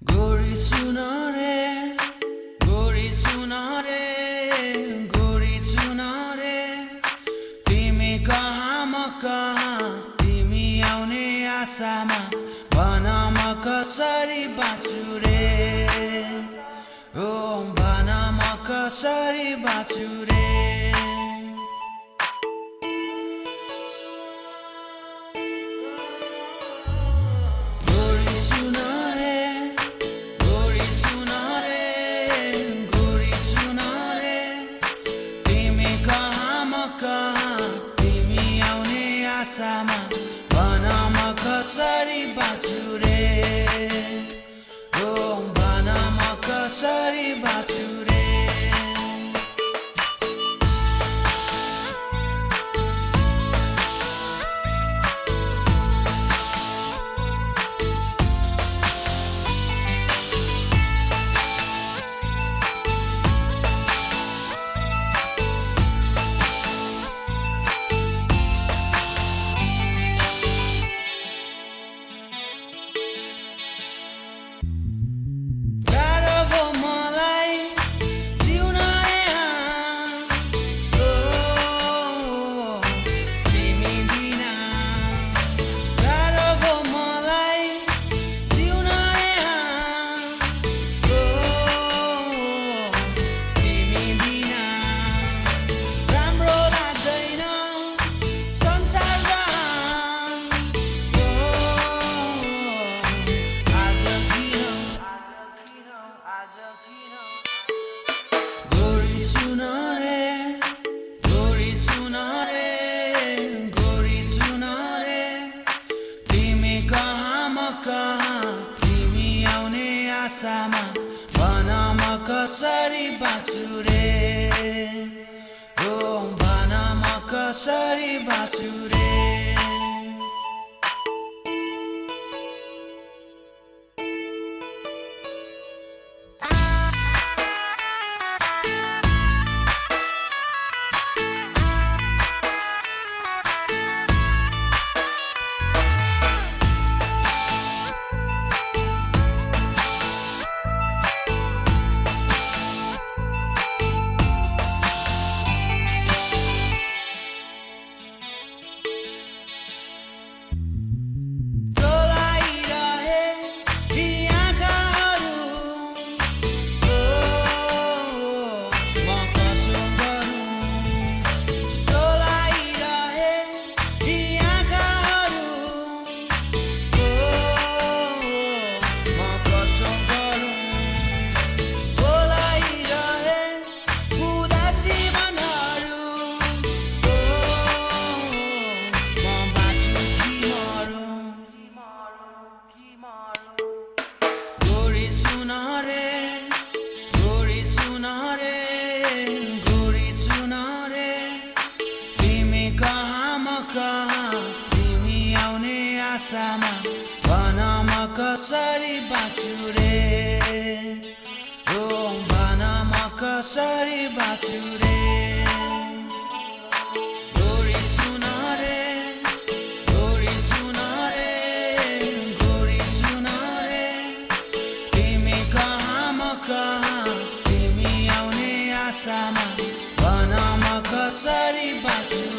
गोरी सुन रे गोरी सुन रे गोरी सुन रे तिमी कहाँ म कहाँ तिमी आउने आशामा भन म कसरी बाँचु रे ओ भन म कसरी बाँचु रे आशामा भन म कसरी बाँचु रे ओ भन म कसरी बाँचु रे गोरी सुन रे गोरी सुन रे गोरी सुन रे तिमी कहाँ म कहाँ तिमी आउने आशामा भन म कसरी बाँचु रे ओ भन म कसरी बाँचु रे गोरी सुन रे गोरी सुन रे गोरी सुन रे तिमी कहाँ म कहाँ तिमी आउने आशामा भन म कसरी बाँचु रे ओ भन म कसरी बाँचु रे गोरी सुन रे गोरी सुन रे गोरी सुन रे तिमी कहाँ म कहाँ तिमी आउने आशामा भन म कसरी बाँचु